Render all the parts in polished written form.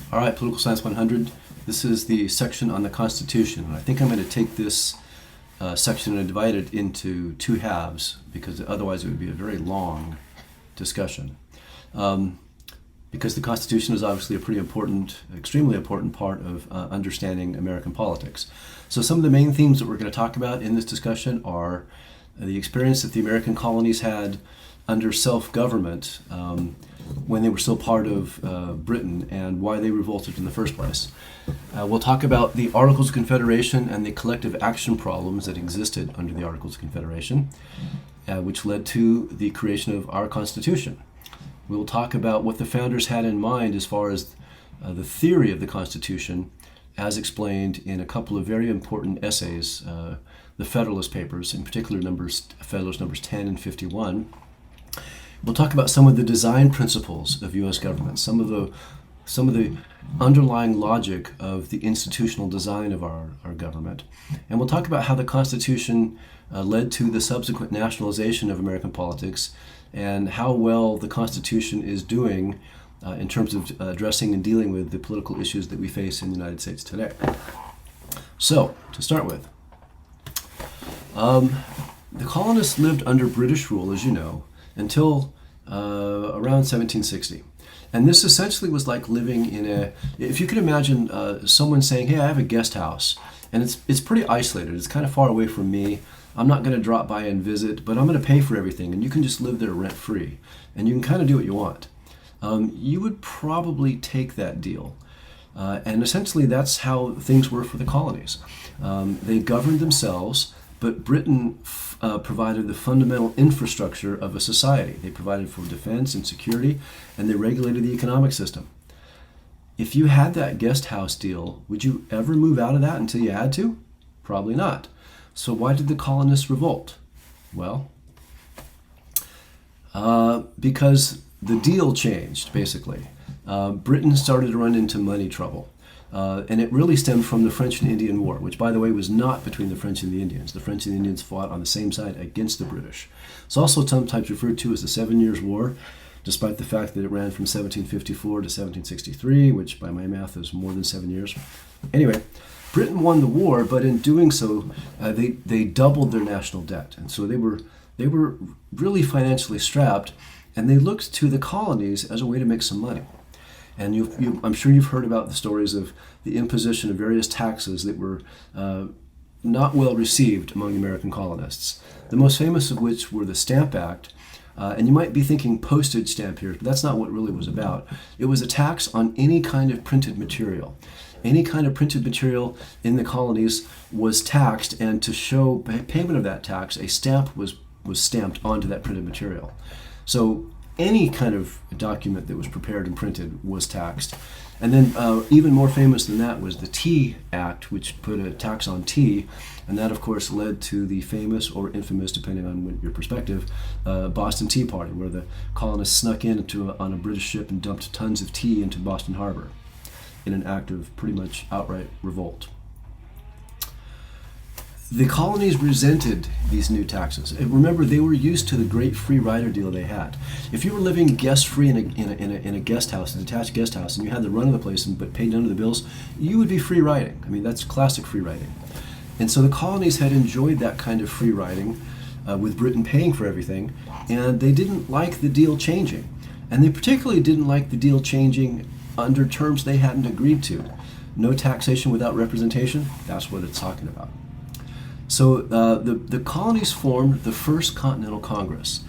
All right, Political Science 100. This is the section on the Constitution. And I think I'm going to take this section and divide it into two halves because otherwise it would be a very long discussion. Because the Constitution is obviously a pretty important, extremely important part of understanding American politics. So some of the main themes that we're going to talk about in this discussion are the experience that the American colonies had under self-government when they were still part of Britain and why they revolted in the first place. We'll talk about the Articles of Confederation and the collective action problems that existed under the Articles of Confederation, which led to the creation of our Constitution. We'll talk about what the founders had in mind as far as the theory of the Constitution as explained in a couple of very important essays, the Federalist Papers, in particular Federalist numbers 10 and 51. We'll talk about some of the design principles of U.S. government, some of the underlying logic of the institutional design of our government. And we'll talk about how the Constitution led to the subsequent nationalization of American politics and how well the Constitution is doing in terms of addressing and dealing with the political issues that we face in the United States today. So, to start with, the colonists lived under British rule, as you know, until around 1760. And this essentially was like living in if you could imagine someone saying, hey, I have a guest house, and it's pretty isolated, it's kind of far away from me, I'm not going to drop by and visit, but I'm going to pay for everything, and you can just live there rent-free, and you can kind of do what you want. You would probably take that deal. And essentially that's how things were for the colonies. They governed themselves, but Britain provided the fundamental infrastructure of a society. They provided for defense and security, and they regulated the economic system. If you had that guest house deal, would you ever move out of that until you had to? Probably not. So why did the colonists revolt? Well, because the deal changed, basically. Britain started to run into money trouble. And it really stemmed from the French and Indian War, which, by the way, was not between the French and the Indians. The French and the Indians fought on the same side against the British. It's also sometimes referred to as the 7 Years' War, despite the fact that it ran from 1754 to 1763, which by my math is more than 7 years. Anyway, Britain won the war, but in doing so, they doubled their national debt. And so they were really financially strapped, and they looked to the colonies as a way to make some money. And I'm sure you've heard about the stories of the imposition of various taxes that were not well received among American colonists. The most famous of which were the Stamp Act. And you might be thinking postage stamp here, but that's not what it really was about. It was a tax on any kind of printed material. Any kind of printed material in the colonies was taxed, and to show payment of that tax, a stamp was stamped onto that printed material. So any kind of document that was prepared and printed was taxed. And then even more famous than that was the Tea Act, which put a tax on tea. And that, of course, led to the famous or infamous, depending on your perspective, Boston Tea Party, where the colonists snuck in on a British ship and dumped tons of tea into Boston Harbor in an act of pretty much outright revolt. The colonies resented these new taxes. And remember, they were used to the great free rider deal they had. If you were living guest-free in a guest house, a detached guest house, and you had the run of the place but paid none of the bills, you would be free riding. I mean, that's classic free riding. And so the colonies had enjoyed that kind of free riding with Britain paying for everything, and they didn't like the deal changing. And they particularly didn't like the deal changing under terms they hadn't agreed to. No taxation without representation, that's what it's talking about. So the colonies formed the First Continental Congress.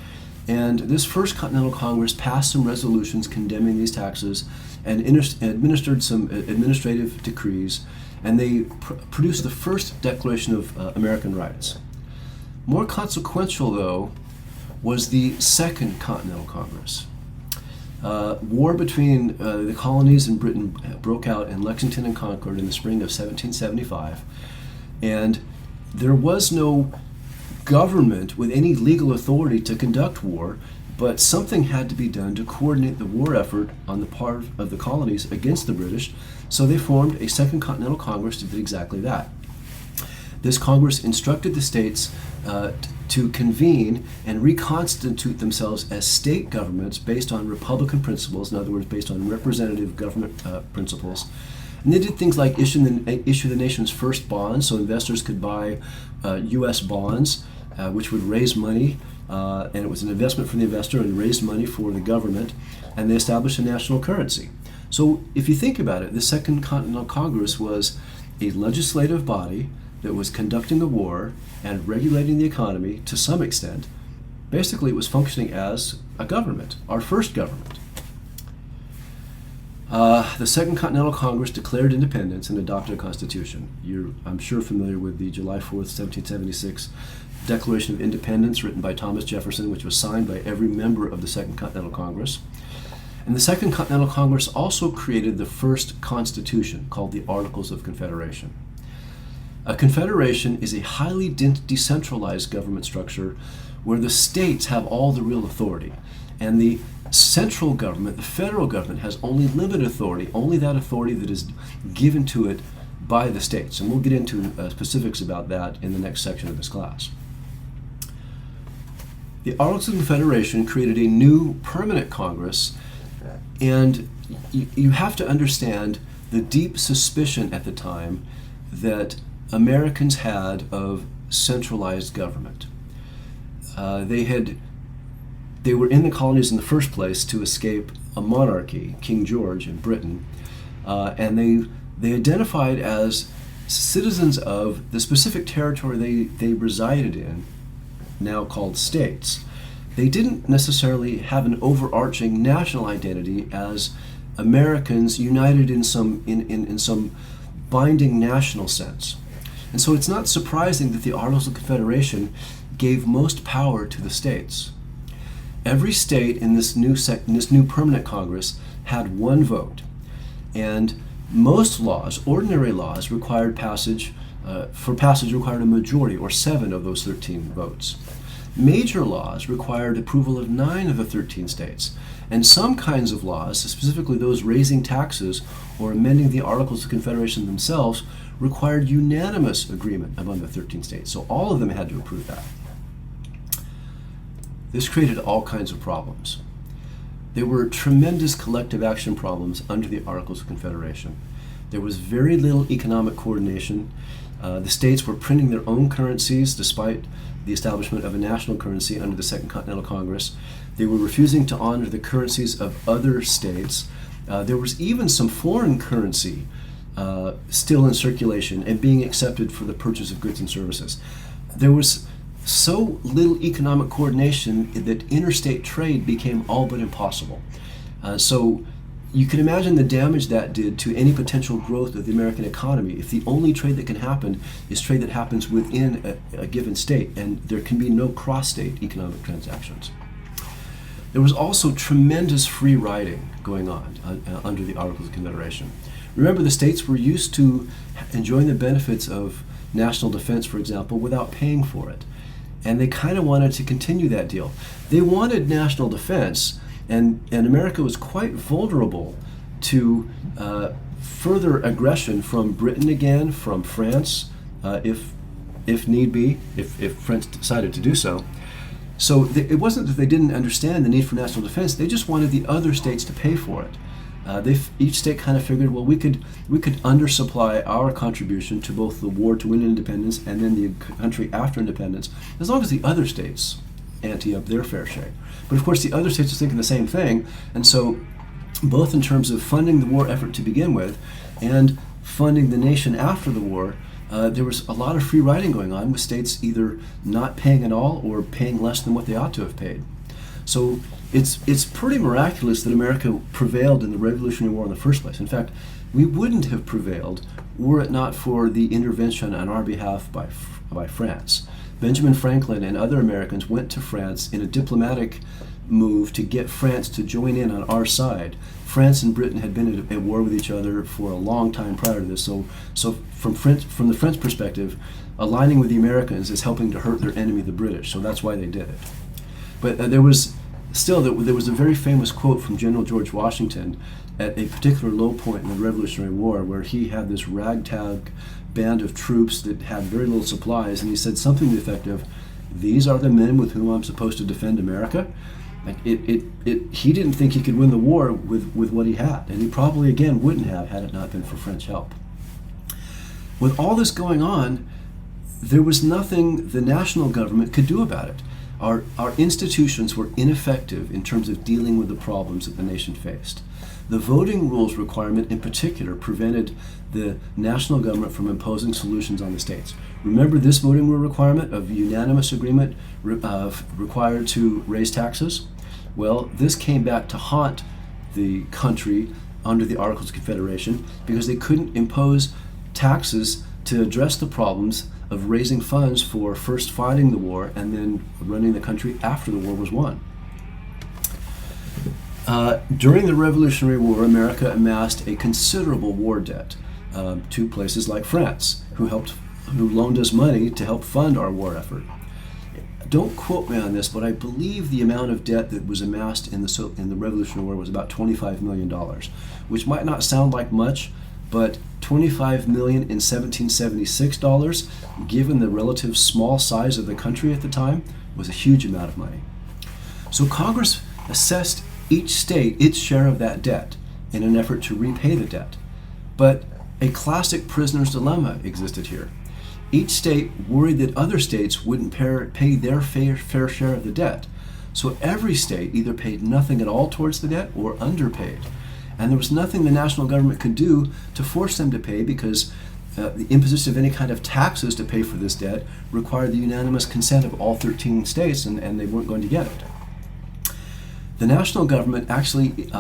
And this First Continental Congress passed some resolutions condemning these taxes and administered some administrative decrees, and they produced the first Declaration of American Rights. More consequential, though, was the Second Continental Congress. War between the colonies and Britain broke out in Lexington and Concord in the spring of 1775, and there was no government with any legal authority to conduct war, but something had to be done to coordinate the war effort on the part of the colonies against the British, so they formed a Second Continental Congress to do exactly that. This Congress instructed the states to convene and reconstitute themselves as state governments based on Republican principles, in other words, based on representative government principles. And they did things like issue the nation's first bonds, so investors could buy U.S. bonds, which would raise money, and it was an investment for the investor and raised money for the government, and they established a national currency. So if you think about it, the Second Continental Congress was a legislative body that was conducting a war and regulating the economy to some extent. Basically, it was functioning as a government, our first government. The Second Continental Congress declared independence and adopted a constitution. You're, I'm sure, familiar with the July 4th, 1776 Declaration of Independence written by Thomas Jefferson, which was signed by every member of the Second Continental Congress. And the Second Continental Congress also created the first constitution, called the Articles of Confederation. A confederation is a highly decentralized government structure where the states have all the real authority, and the central government, the federal government, has only limited authority, only that authority that is given to it by the states. And we'll get into specifics about that in the next section of this class. The Articles of Confederation created a new permanent Congress, and you have to understand the deep suspicion at the time that Americans had of centralized government. They were in the colonies in the first place to escape a monarchy, King George in Britain, and they identified as citizens of the specific territory they resided in, now called states. They didn't necessarily have an overarching national identity as Americans united in some binding national sense. And so it's not surprising that the Articles of Confederation gave most power to the states. Every state in this new permanent Congress had one vote, and most laws, ordinary laws, required passage. For passage required a majority, or 7 of those 13 votes. Major laws required approval of 9 of the 13 states, and some kinds of laws, specifically those raising taxes or amending the Articles of Confederation themselves, required unanimous agreement among the 13 states. So all of them had to approve that. This created all kinds of problems. There were tremendous collective action problems under the Articles of Confederation. There was very little economic coordination. The states were printing their own currencies despite the establishment of a national currency under the Second Continental Congress. They were refusing to honor the currencies of other states. There was even some foreign currency still in circulation and being accepted for the purchase of goods and services. There was so little economic coordination that interstate trade became all but impossible. So you can imagine the damage that did to any potential growth of the American economy if the only trade that can happen is trade that happens within a given state, and there can be no cross-state economic transactions. There was also tremendous free riding going on under the Articles of Confederation. Remember, the states were used to enjoying the benefits of national defense, for example, without paying for it. And they kind of wanted to continue that deal. They wanted national defense, and America was quite vulnerable to further aggression from Britain again, from France, if need be, if France decided to do so. So it wasn't that they didn't understand the need for national defense, they just wanted the other states to pay for it. Each state kind of figured, well, we could undersupply our contribution to both the war to win independence and then the country after independence, as long as the other states ante up their fair share. But of course, the other states are thinking the same thing, and so both in terms of funding the war effort to begin with and funding the nation after the war, there was a lot of free riding going on, with states either not paying at all or paying less than what they ought to have paid. So it's pretty miraculous that America prevailed in the Revolutionary War in the first place. In fact, we wouldn't have prevailed were it not for the intervention on our behalf by France. Benjamin Franklin and other Americans went to France in a diplomatic move to get France to join in on our side. France and Britain had been at war with each other for a long time prior to this, so from the French perspective, aligning with the Americans is helping to hurt their enemy, the British, so that's why they did it. But there was a very famous quote from General George Washington at a particular low point in the Revolutionary War, where he had this ragtag band of troops that had very little supplies, and he said something to the effect of, these are the men with whom I'm supposed to defend America. Like he didn't think he could win the war with what he had, and he probably again wouldn't have had it not been for French help. With all this going on, there was nothing the national government could do about it. Our institutions were ineffective in terms of dealing with the problems that the nation faced. The voting rules requirement in particular prevented the national government from imposing solutions on the states. Remember this voting rule requirement of unanimous agreement required to raise taxes? Well, this came back to haunt the country under the Articles of Confederation because they couldn't impose taxes to address the problems of raising funds for first fighting the war and then running the country after the war was won. During the Revolutionary War, America amassed a considerable war debt to places like France, who loaned us money to help fund our war effort. Don't quote me on this, but I believe the amount of debt that was amassed in the Revolutionary War was about $25 million, which might not sound like much, but $25 million in 1776 dollars, given the relative small size of the country at the time, was a huge amount of money. So Congress assessed each state its share of that debt in an effort to repay the debt. But a classic prisoner's dilemma existed here. Each state worried that other states wouldn't pay their fair share of the debt. So every state either paid nothing at all towards the debt or underpaid. And there was nothing the national government could do to force them to pay because the imposition of any kind of taxes to pay for this debt required the unanimous consent of all 13 states, and they weren't going to get it. The national government actually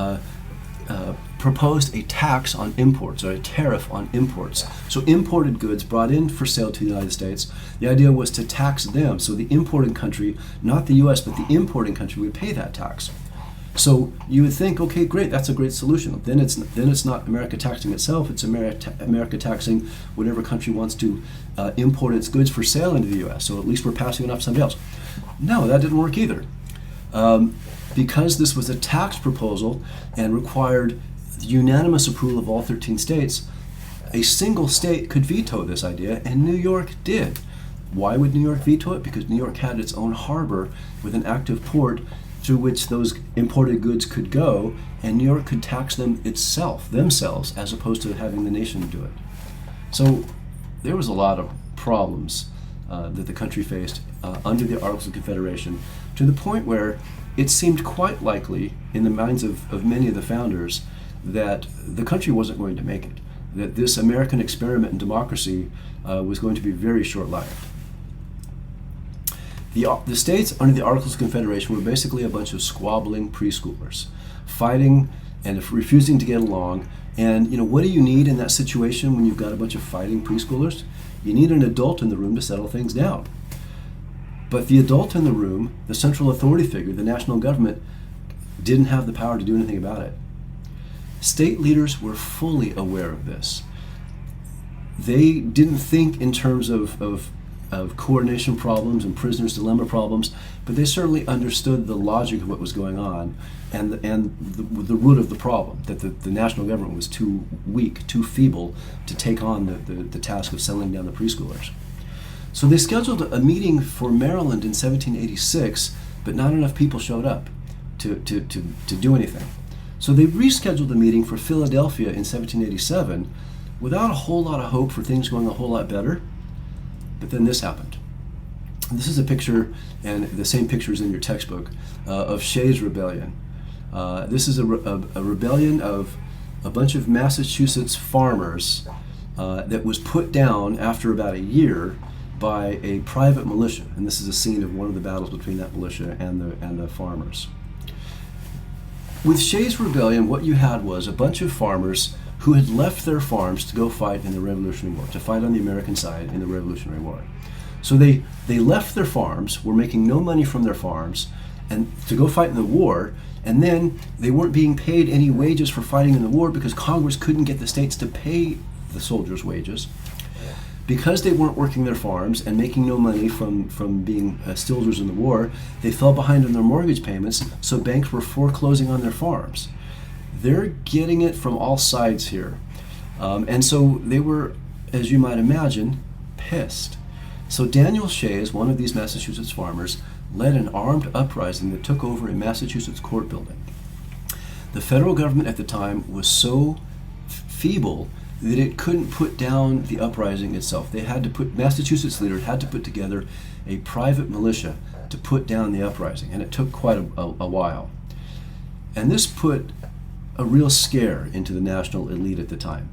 proposed a tax on imports, or a tariff on imports. So imported goods brought in for sale to the United States, the idea was to tax them. So the importing country, not the US, but the importing country would pay that tax. So you would think, okay, great, that's a great solution. Then it's not America taxing itself, it's America taxing whatever country wants to import its goods for sale into the US. So at least we're passing it off to somebody else. No, that didn't work either. Because this was a tax proposal and required the unanimous approval of all 13 states, a single state could veto this idea, and New York did. Why would New York veto it? Because New York had its own harbor with an active port through which those imported goods could go, and New York could tax them themselves, as opposed to having the nation do it. So there was a lot of problems that the country faced under the Articles of Confederation, to the point where it seemed quite likely in the minds of many of the founders that the country wasn't going to make it, that this American experiment in democracy was going to be very short-lived. The states under the Articles of Confederation were basically a bunch of squabbling preschoolers, fighting and refusing to get along. And what do you need in that situation when you've got a bunch of fighting preschoolers? You need an adult in the room to settle things down. But the adult in the room, the central authority figure, the national government, didn't have the power to do anything about it. State leaders were fully aware of this. They didn't think in terms of coordination problems and prisoner's dilemma problems, but they certainly understood the logic of what was going on and the root of the problem, that the national government was too weak, too feeble to take on the task of settling down the preschoolers. So they scheduled a meeting for Maryland in 1786, but not enough people showed up to do anything. So they rescheduled the meeting for Philadelphia in 1787 without a whole lot of hope for things going a whole lot better. But then this happened. This is a picture, and the same picture is in your textbook, of Shays' Rebellion. This is a rebellion of a bunch of Massachusetts farmers that was put down after about a year by a private militia. And this is a scene of one of the battles between that militia and the farmers. With Shays' Rebellion, what you had was a bunch of farmers who had left their farms to go fight in the Revolutionary War, to fight on the American side in the Revolutionary War. So they left their farms, were making no money from their farms, and to go fight in the war, and then they weren't being paid any wages for fighting in the war because Congress couldn't get the states to pay the soldiers' wages. Because they weren't working their farms and making no money from being soldiers in the war, they fell behind on their mortgage payments, so banks were foreclosing on their farms. They're getting it from all sides here. And so they were, as you might imagine, pissed. So Daniel Shays, one of these Massachusetts farmers, led an armed uprising that took over a Massachusetts court building. The federal government at the time was so feeble that it couldn't put down the uprising itself. Massachusetts leaders had to put together a private militia to put down the uprising, and it took quite a while. And this put a real scare into the national elite at the time.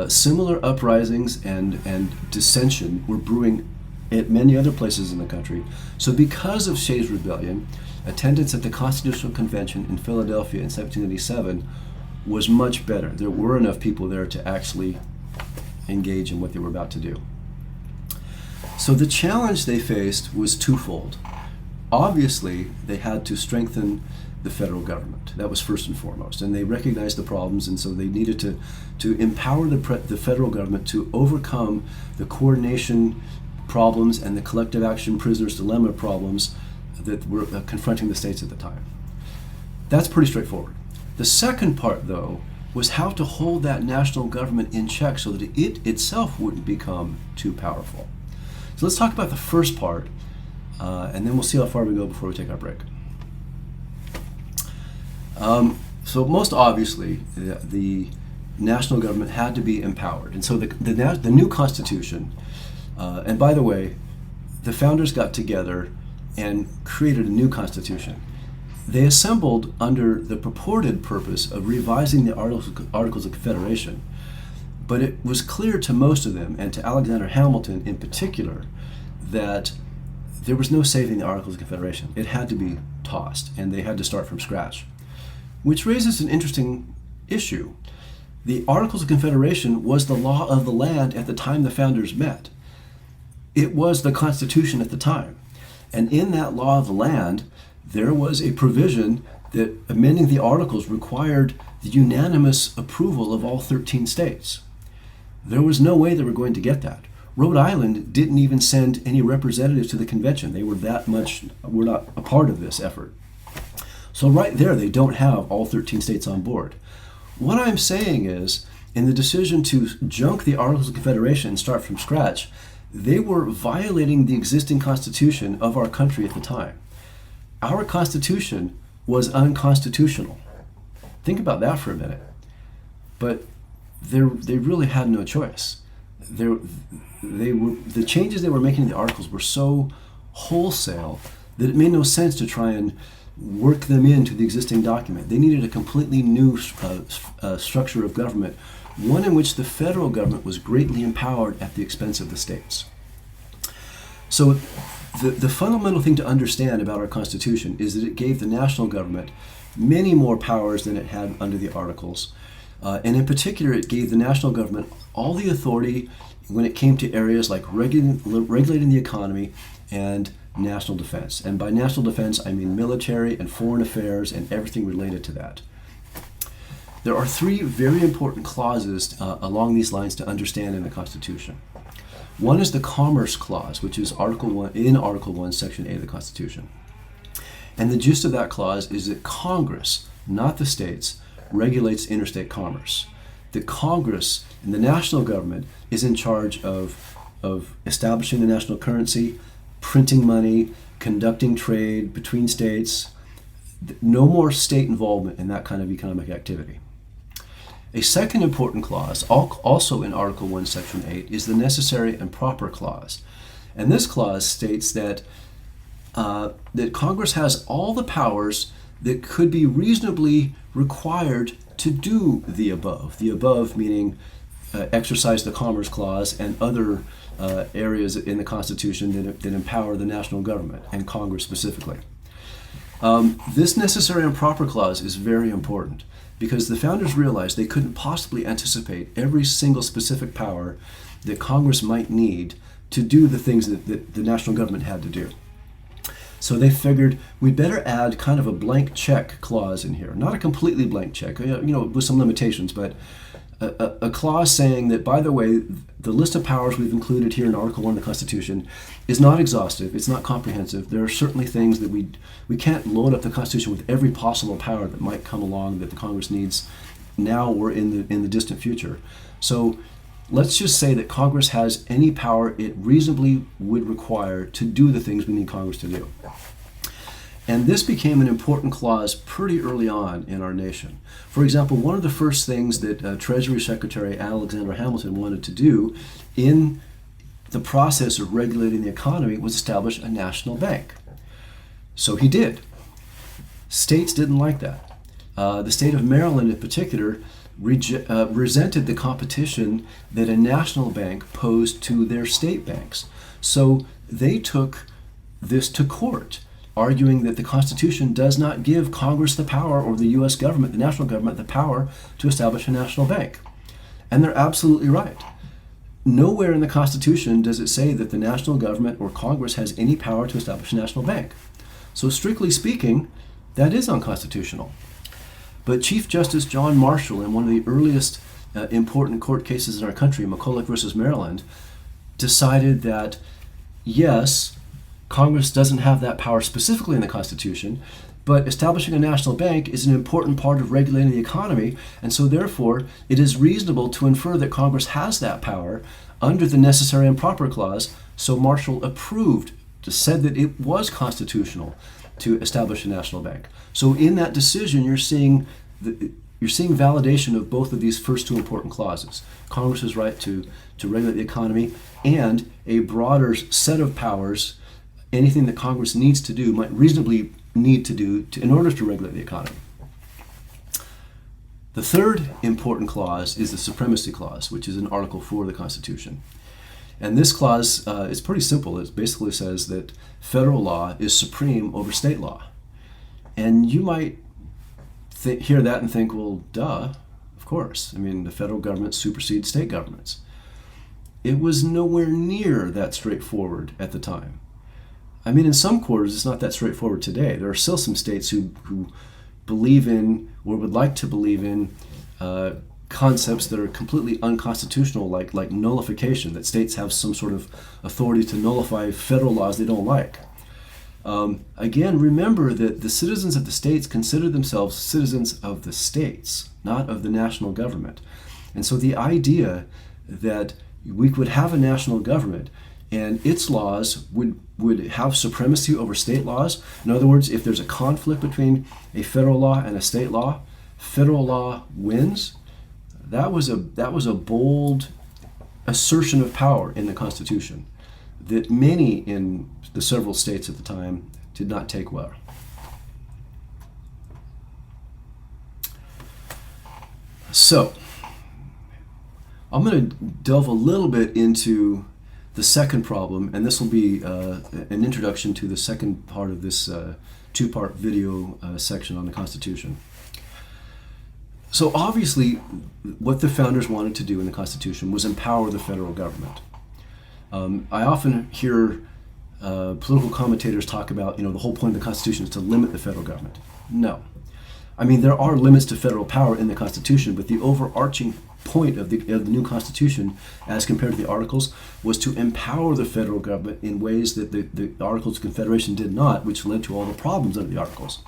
Similar uprisings and dissension were brewing at many other places in the country. So because of Shays' rebellion, attendance at the Constitutional Convention in Philadelphia in 1787 was much better. There were enough people there to actually engage in what they were about to do. So the challenge they faced was twofold. Obviously, they had to strengthen the federal government. That was first and foremost. And they recognized the problems, and so they needed to empower the federal government to overcome the coordination problems and the collective action prisoner's dilemma problems that were confronting the states at the time. That's pretty straightforward. The second part, though, was how to hold that national government in check so that it itself wouldn't become too powerful. So let's talk about the first part, and then we'll see how far we go before we take our break. So most obviously, the national government had to be empowered. And so the new Constitution, and by the way, the founders got together and created a new Constitution. They assembled under the purported purpose of revising the Articles of Confederation, but it was clear to most of them, and to Alexander Hamilton in particular, that there was no saving the Articles of Confederation. It had to be tossed, and they had to start from scratch. Which raises an interesting issue. The Articles of Confederation was the law of the land at the time the founders met. It was the Constitution at the time. And in that law of the land, there was a provision that amending the Articles required the unanimous approval of all 13 states. There was no way they were going to get that. Rhode Island didn't even send any representatives to the convention. They were not a part of this effort. So right there, they don't have all 13 states on board. What I'm saying is, in the decision to junk the Articles of Confederation and start from scratch, they were violating the existing Constitution of our country at the time. Our Constitution was unconstitutional. Think about that for a minute. But they really had no choice. The changes they were making in the Articles were so wholesale that it made no sense to try and work them into the existing document. They needed a completely new structure of government, one in which the federal government was greatly empowered at the expense of the states. So the fundamental thing to understand about our Constitution is that it gave the national government many more powers than it had under the Articles. And in particular, it gave the national government all the authority when it came to areas like regulating the economy and national defense. And by national defense, I mean military and foreign affairs and everything related to that. There are three very important clauses along these lines to understand in the Constitution. One is the Commerce Clause, which is Article 1, Section A of the Constitution. And the gist of that clause is that Congress, not the states, regulates interstate commerce. The Congress and the national government is in charge of establishing the national currency, printing money, conducting trade between states. No more state involvement in that kind of economic activity. A second important clause, also in Article 1, Section 8, is the Necessary and Proper Clause. And this clause states that Congress has all the powers that could be reasonably required to do the above. The above meaning exercise the Commerce Clause and other areas in the Constitution that empower the national government and Congress specifically. This Necessary and Proper Clause is very important because the founders realized they couldn't possibly anticipate every single specific power that Congress might need to do the things that the national government had to do. So they figured we'd better add kind of a blank check clause in here. Not a completely blank check, with some limitations, but a clause saying that, by the way, the list of powers we've included here in Article 1 of the Constitution is not exhaustive, it's not comprehensive. There are certainly things that we can't load up the Constitution with every possible power that might come along that the Congress needs now or in the distant future. So let's just say that Congress has any power it reasonably would require to do the things we need Congress to do. And this became an important clause pretty early on in our nation. For example, one of the first things that Treasury Secretary Alexander Hamilton wanted to do in the process of regulating the economy was establish a national bank. So he did. States didn't like that. The state of Maryland in particular resented the competition that a national bank posed to their state banks. So they took this to court, arguing that the Constitution does not give Congress the power, or the U.S. government, the national government, the power to establish a national bank. And they're absolutely right. Nowhere in the Constitution does it say that the national government or Congress has any power to establish a national bank. So strictly speaking, that is unconstitutional. But Chief Justice John Marshall, in one of the earliest important court cases in our country, McCulloch versus Maryland, decided that, yes, Congress doesn't have that power specifically in the Constitution, but establishing a national bank is an important part of regulating the economy, and so therefore it is reasonable to infer that Congress has that power under the Necessary and Proper Clause. So Marshall approved, said that it was constitutional to establish a national bank. So in that decision, you're seeing validation of both of these first two important clauses: Congress's right to regulate the economy, and a broader set of powers. Anything that Congress needs to do, might reasonably need to do in order to regulate the economy. The third important clause is the Supremacy Clause, which is in Article 4 of the Constitution. And this clause is pretty simple. It basically says that federal law is supreme over state law. And you might hear that and think, well, duh, of course. I mean, the federal government supersedes state governments. It was nowhere near that straightforward at the time. I mean, in some quarters, it's not that straightforward today. There are still some states who believe in, or would like to believe in, concepts that are completely unconstitutional, like nullification, that states have some sort of authority to nullify federal laws they don't like. Again, remember that the citizens of the states consider themselves citizens of the states, not of the national government. And so the idea that we could have a national government and its laws would have supremacy over state laws. In other words, if there's a conflict between a federal law and a state law, federal law wins. That was a bold assertion of power in the Constitution that many in the several states at the time did not take well. So, I'm going to delve a little bit into the second problem, and this will be an introduction to the second part of this two-part video section on the Constitution. So obviously, what the founders wanted to do in the Constitution was empower the federal government. I often hear political commentators talk about, the whole point of the Constitution is to limit the federal government. No. I mean, there are limits to federal power in the Constitution, but the overarching point of the new Constitution, as compared to the Articles, was to empower the federal government in ways that the Articles of Confederation did not, which led to all the problems under the Articles.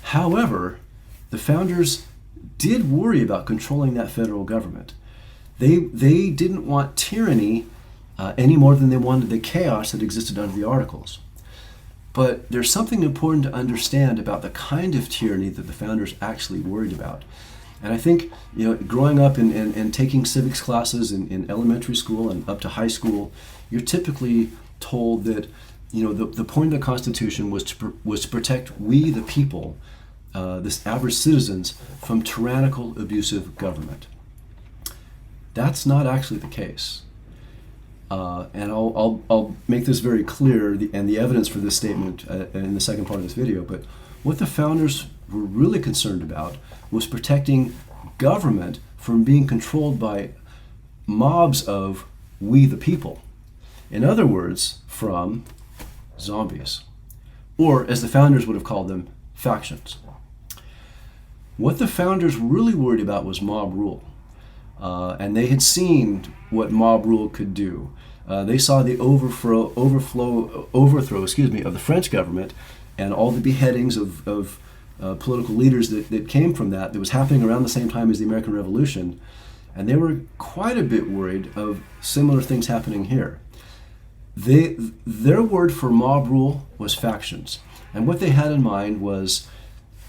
However, the founders did worry about controlling that federal government. They didn't want tyranny any more than they wanted the chaos that existed under the Articles. But there's something important to understand about the kind of tyranny that the founders actually worried about. And I think, growing up and taking civics classes in elementary school and up to high school, you're typically told that, the point of the Constitution was to protect we, the people, this average citizens, from tyrannical, abusive government. That's not actually the case. And I'll make this very clear, and the evidence for this statement in the second part of this video. But what the founders were really concerned about was protecting government from being controlled by mobs of we the people. In other words, from zombies, or as the founders would have called them, factions. What the founders really worried about was mob rule. And they had seen what mob rule could do. They saw the overthrow of the French government and all the beheadings of political leaders that came from that was happening around the same time as the American Revolution. And they were quite a bit worried of similar things happening here. Their word for mob rule was factions. And what they had in mind was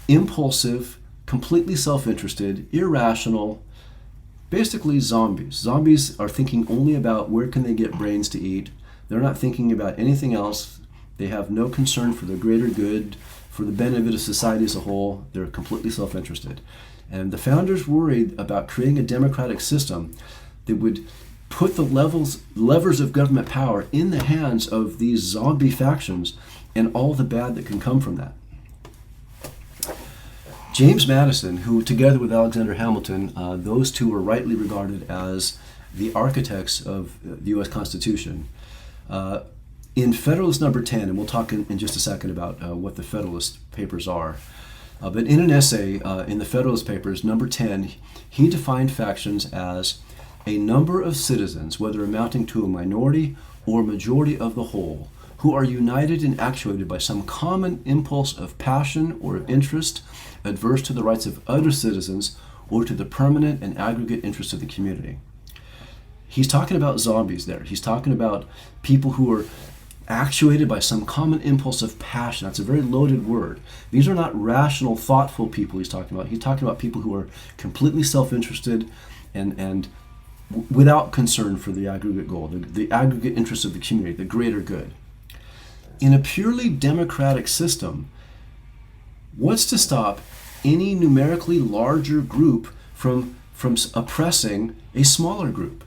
impulsive, completely self-interested, irrational, basically zombies. Zombies are thinking only about where can they get brains to eat. They're not thinking about anything else. They have no concern for the greater good, for the benefit of society as a whole. They're completely self-interested. And the founders worried about creating a democratic system that would put the levers of government power in the hands of these zombie factions and all the bad that can come from that. James Madison, who together with Alexander Hamilton, those two were rightly regarded as the architects of the U.S. Constitution. In Federalist Number 10, and we'll talk in just a second about what the Federalist Papers are, but in an essay in the Federalist Papers, number 10, he defined factions as a number of citizens, whether amounting to a minority or majority of the whole, who are united and actuated by some common impulse of passion or of interest, adverse to the rights of other citizens or to the permanent and aggregate interests of the community. He's talking about zombies there. He's talking about people who are actuated by some common impulse of passion. That's a very loaded word. These are not rational, thoughtful people he's talking about. He's talking about people who are completely self-interested and without concern for the aggregate goal, the aggregate interests of the community, the greater good. In a purely democratic system, what's to stop any numerically larger group from oppressing a smaller group?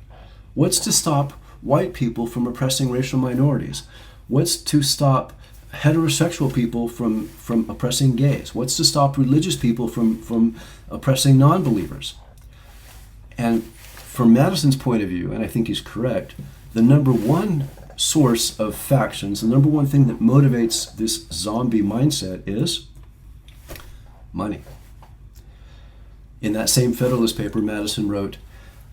What's to stop white people from oppressing racial minorities? What's to stop heterosexual people from oppressing gays? What's to stop religious people from oppressing non-believers? And from Madison's point of view, and I think he's correct, the number one source of factions, the number one thing that motivates this zombie mindset is money. In that same Federalist paper, Madison wrote,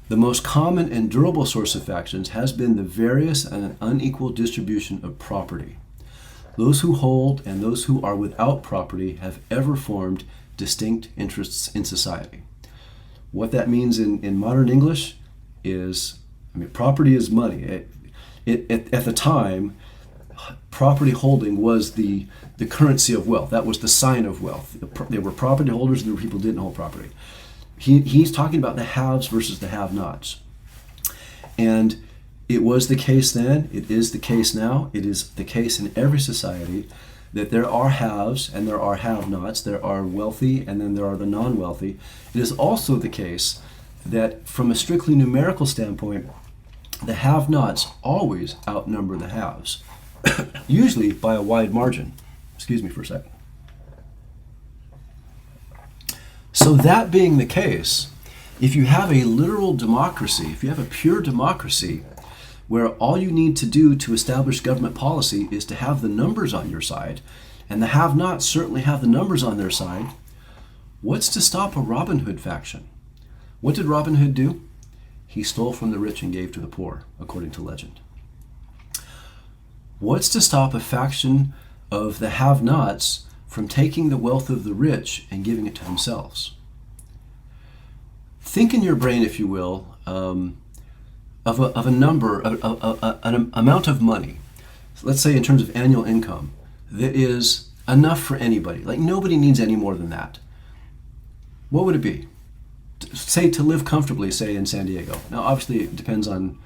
"The most common and durable source of factions has been the various and unequal distribution of property. Those who hold and those who are without property have ever formed distinct interests in society." What that means in modern English is, property is money. At the time, property holding was the currency of wealth. That was the sign of wealth. There were property holders, and there were people who didn't hold property. He's talking about the haves versus the have-nots. And it was the case then, it is the case now, it is the case in every society that there are haves and there are have-nots, there are wealthy and then there are the non-wealthy. It is also the case that from a strictly numerical standpoint, the have-nots always outnumber the haves, usually by a wide margin. Excuse me for a second. So that being the case, if you have a literal democracy, if you have a pure democracy, where all you need to do to establish government policy is to have the numbers on your side, and the have-nots certainly have the numbers on their side, what's to stop a Robin Hood faction? What did Robin Hood do? He stole from the rich and gave to the poor, according to legend. What's to stop a faction of the have-nots from taking the wealth of the rich and giving it to themselves? Think in your brain, if you will, of a number, an amount of money, let's say in terms of annual income, that is enough for anybody. Like nobody needs any more than that. What would it be? Say to live comfortably, say in San Diego. Now obviously it depends on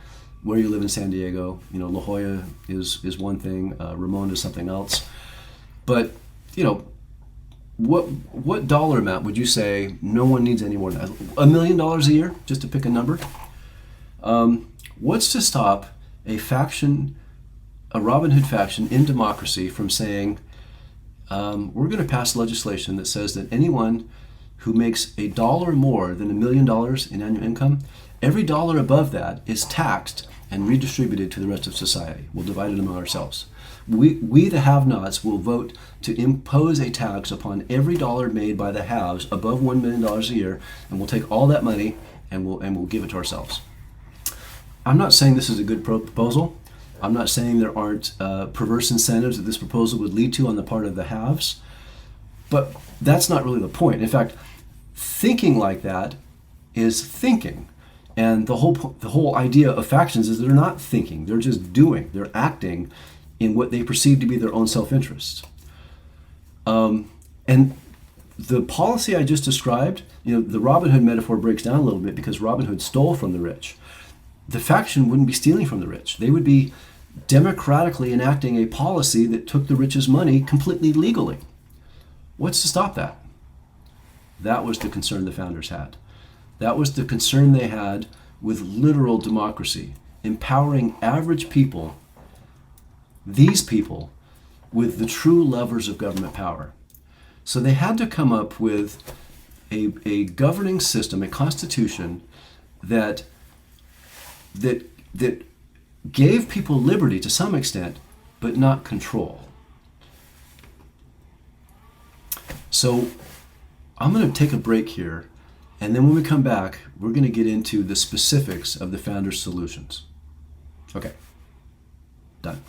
where you live in San Diego. La Jolla is one thing, Ramona is something else. But what dollar amount would you say no one needs any more than that? $1 million a year, just to pick a number? What's to stop a faction, a Robin Hood faction in democracy from saying, we're going to pass legislation that says that anyone who makes $1 more than $1 million in annual income, every dollar above that is taxed and redistributed to the rest of society. We'll divide it among ourselves. We the have-nots, will vote to impose a tax upon every dollar made by the haves above $1 million a year, and we'll take all that money and we'll give it to ourselves. I'm not saying this is a good proposal. I'm not saying there aren't perverse incentives that this proposal would lead to on the part of the haves, but that's not really the point. In fact, thinking like that is thinking. And the whole idea of factions is they're not thinking, they're just doing, they're acting in what they perceive to be their own self-interest. And the policy I just described, the Robin Hood metaphor breaks down a little bit because Robin Hood stole from the rich. The faction wouldn't be stealing from the rich. They would be democratically enacting a policy that took the rich's money completely legally. What's to stop that? That was the concern the founders had. That was the concern they had with literal democracy, empowering average people, these people, with the true levers of government power. So they had to come up with a governing system, a constitution that gave people liberty to some extent, but not control. So I'm going to take a break here, and then when we come back, we're going to get into the specifics of the founders' solutions. Okay, done.